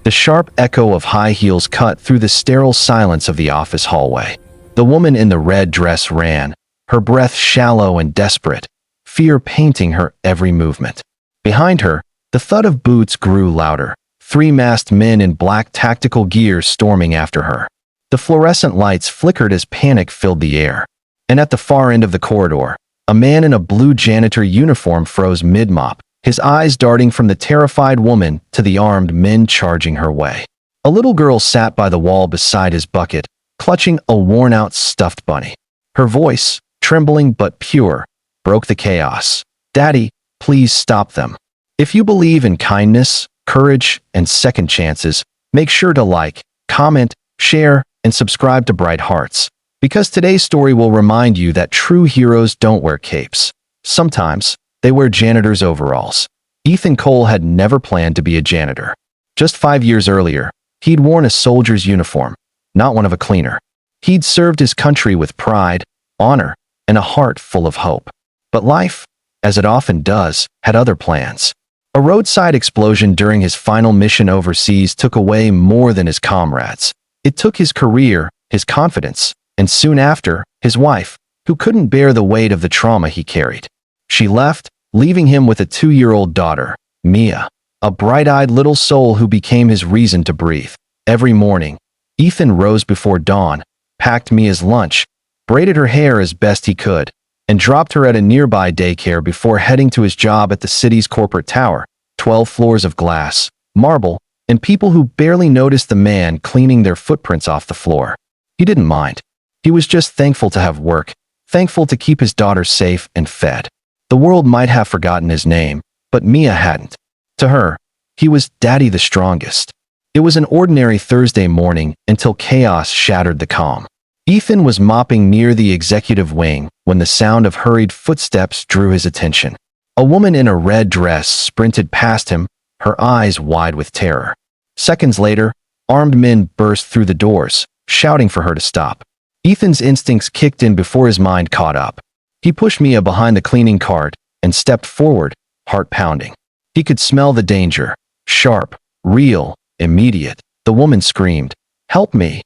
The sharp echo of high heels cut through the sterile silence of the office hallway. The woman in the red dress ran, her breath shallow and desperate, fear painting her every movement. Behind her, the thud of boots grew louder, three masked men in black tactical gear storming after her. The fluorescent lights flickered as panic filled the air. And at the far end of the corridor, a man in a blue janitor uniform froze mid-mop, his eyes darting from the terrified woman to the armed men charging her way. A little girl sat by the wall beside his bucket, clutching a worn-out stuffed bunny. Her voice, trembling but pure, broke the chaos. "Daddy, please stop them. If you believe in kindness, courage, and second chances, make sure to like, comment, share, and subscribe to Bright Hearts, because today's story will remind you that true heroes don't wear capes. Sometimes, they wear janitor's overalls." Ethan Cole had never planned to be a janitor. Just 5 years earlier, he'd worn a soldier's uniform, not one of a cleaner. He'd served his country with pride, honor, and a heart full of hope. But life, as it often does, had other plans. A roadside explosion during his final mission overseas took away more than his comrades. It took his career, his confidence, and soon after, his wife, who couldn't bear the weight of the trauma he carried. She left, leaving him with a 2-year-old daughter, Mia, a bright-eyed little soul who became his reason to breathe. Every morning, Ethan rose before dawn, packed Mia's lunch, braided her hair as best he could, and dropped her at a nearby daycare before heading to his job at the city's corporate tower, 12 floors of glass, marble, and people who barely noticed the man cleaning their footprints off the floor. He didn't mind. He was just thankful to have work, thankful to keep his daughter safe and fed. The world might have forgotten his name, but Mia hadn't. To her, he was Daddy the strongest. It was an ordinary Thursday morning until chaos shattered the calm. Ethan was mopping near the executive wing when the sound of hurried footsteps drew his attention. A woman in a red dress sprinted past him, her eyes wide with terror. Seconds later, armed men burst through the doors, shouting for her to stop. Ethan's instincts kicked in before his mind caught up. He pushed Mia behind the cleaning cart and stepped forward, heart pounding. He could smell the danger. Sharp, real, immediate. The woman screamed, "Help me!"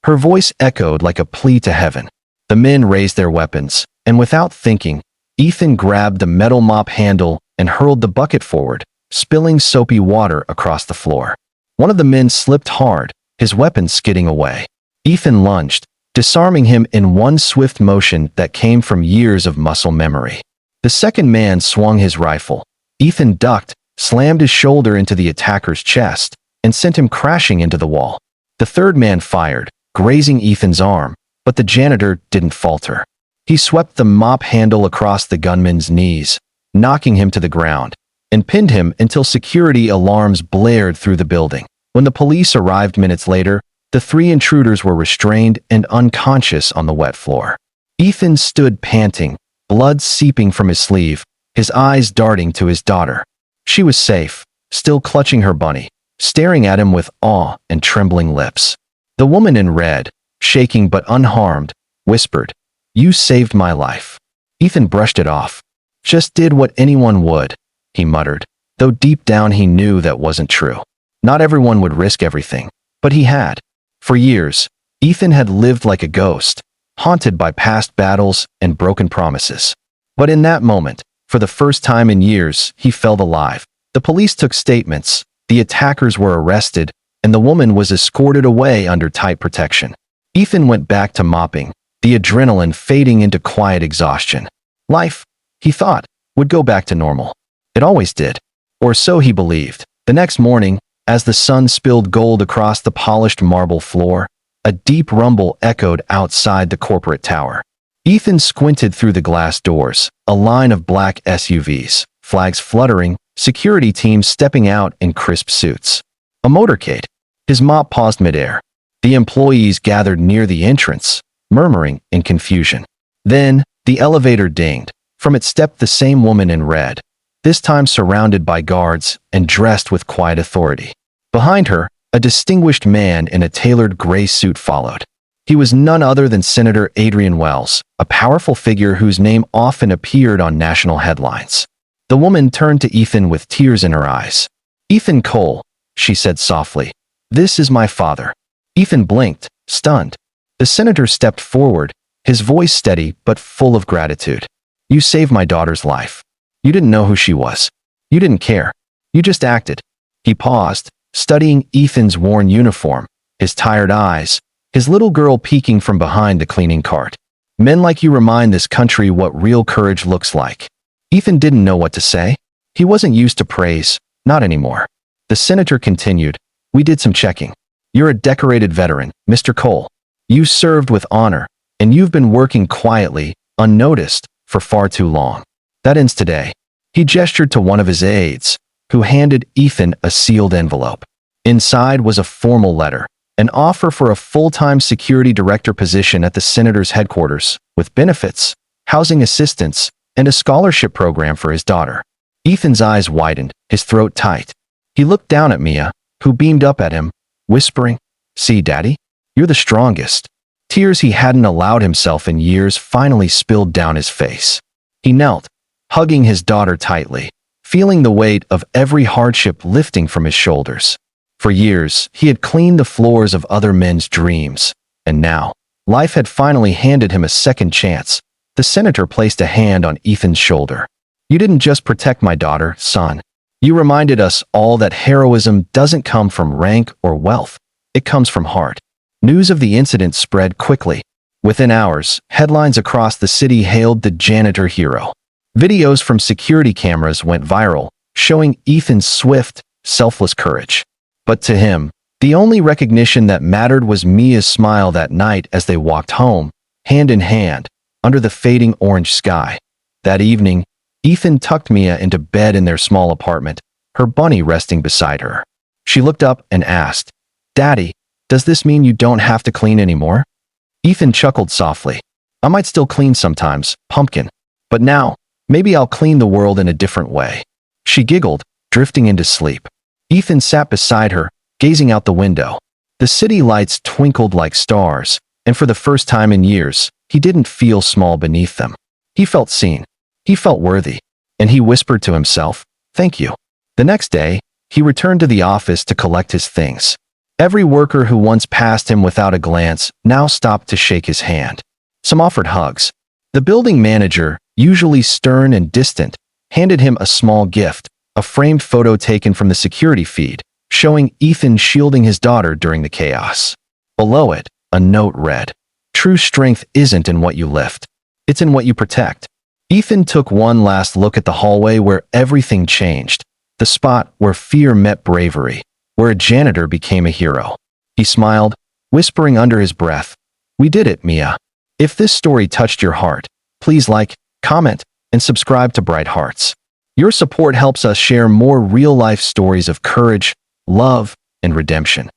Her voice echoed like a plea to heaven. The men raised their weapons, and without thinking, Ethan grabbed the metal mop handle and hurled the bucket forward, spilling soapy water across the floor. One of the men slipped hard, his weapon skidding away. Ethan lunged, disarming him in one swift motion that came from years of muscle memory. The second man swung his rifle. Ethan ducked, slammed his shoulder into the attacker's chest, and sent him crashing into the wall. The third man fired, grazing Ethan's arm, but the janitor didn't falter. He swept the mop handle across the gunman's knees, knocking him to the ground, and pinned him until security alarms blared through the building. When the police arrived minutes later, the three intruders were restrained and unconscious on the wet floor. Ethan stood panting, blood seeping from his sleeve, his eyes darting to his daughter. She was safe, still clutching her bunny, staring at him with awe and trembling lips. The woman in red, shaking but unharmed, whispered, "You saved my life." Ethan brushed it off. "Just did what anyone would," he muttered, though deep down he knew that wasn't true. Not everyone would risk everything, but he had. For years, Ethan had lived like a ghost, haunted by past battles and broken promises. But in that moment, for the first time in years, he felt alive. The police took statements, the attackers were arrested, and the woman was escorted away under tight protection. Ethan went back to mopping, the adrenaline fading into quiet exhaustion. Life, he thought, would go back to normal. It always did. Or so he believed. The next morning, as the sun spilled gold across the polished marble floor, a deep rumble echoed outside the corporate tower. Ethan squinted through the glass doors, a line of black SUVs, flags fluttering, security teams stepping out in crisp suits. A motorcade. His mop paused midair. The employees gathered near the entrance, murmuring in confusion. Then, the elevator dinged. From it stepped the same woman in red, this time surrounded by guards and dressed with quiet authority. Behind her, a distinguished man in a tailored gray suit followed. He was none other than Senator Adrian Wells, a powerful figure whose name often appeared on national headlines. The woman turned to Ethan with tears in her eyes. "Ethan Cole," she said softly, This is my father." Ethan blinked, stunned. The senator stepped forward, his voice steady but full of gratitude. "You saved my daughter's life. You didn't know who she was. You didn't care. You just acted." He paused, studying Ethan's worn uniform, his tired eyes, his little girl peeking from behind the cleaning cart. "Men like you remind this country what real courage looks like." Ethan didn't know what to say. He wasn't used to praise, not anymore. The senator continued, "We did some checking. You're a decorated veteran, Mr. Cole. You served with honor, and you've been working quietly, unnoticed, for far too long. That ends today." He gestured to one of his aides, who handed Ethan a sealed envelope. Inside was a formal letter, an offer for a full-time security director position at the senator's headquarters, with benefits, housing assistance, and a scholarship program for his daughter. Ethan's eyes widened, his throat tight. He looked down at Mia, who beamed up at him, whispering, "See, Daddy? You're the strongest." Tears he hadn't allowed himself in years finally spilled down his face. He knelt, hugging his daughter tightly, feeling the weight of every hardship lifting from his shoulders. For years, he had cleaned the floors of other men's dreams, and now, life had finally handed him a second chance. The senator placed a hand on Ethan's shoulder. "You didn't just protect my daughter, son. You reminded us all that heroism doesn't come from rank or wealth. It comes from heart." News of the incident spread quickly. Within hours, headlines across the city hailed the janitor hero. Videos from security cameras went viral, showing Ethan's swift, selfless courage. But to him, the only recognition that mattered was Mia's smile that night as they walked home, hand in hand, under the fading orange sky. That evening, Ethan tucked Mia into bed in their small apartment, her bunny resting beside her. She looked up and asked, "Daddy, does this mean you don't have to clean anymore?" Ethan chuckled softly. "I might still clean sometimes, pumpkin. But now, maybe I'll clean the world in a different way." She giggled, drifting into sleep. Ethan sat beside her, gazing out the window. The city lights twinkled like stars, and for the first time in years, he didn't feel small beneath them. He felt seen. He felt worthy. And he whispered to himself, "Thank you." The next day, he returned to the office to collect his things. Every worker who once passed him without a glance now stopped to shake his hand. Some offered hugs. The building manager, usually stern and distant, handed him a small gift, a framed photo taken from the security feed, showing Ethan shielding his daughter during the chaos. Below it, a note read, "True strength isn't in what you lift. It's in what you protect." Ethan took one last look at the hallway where everything changed, the spot where fear met bravery, where a janitor became a hero. He smiled, whispering under his breath, "We did it, Mia." If this story touched your heart, please like, comment, and subscribe to Bright Hearts. Your support helps us share more real-life stories of courage, love, and redemption.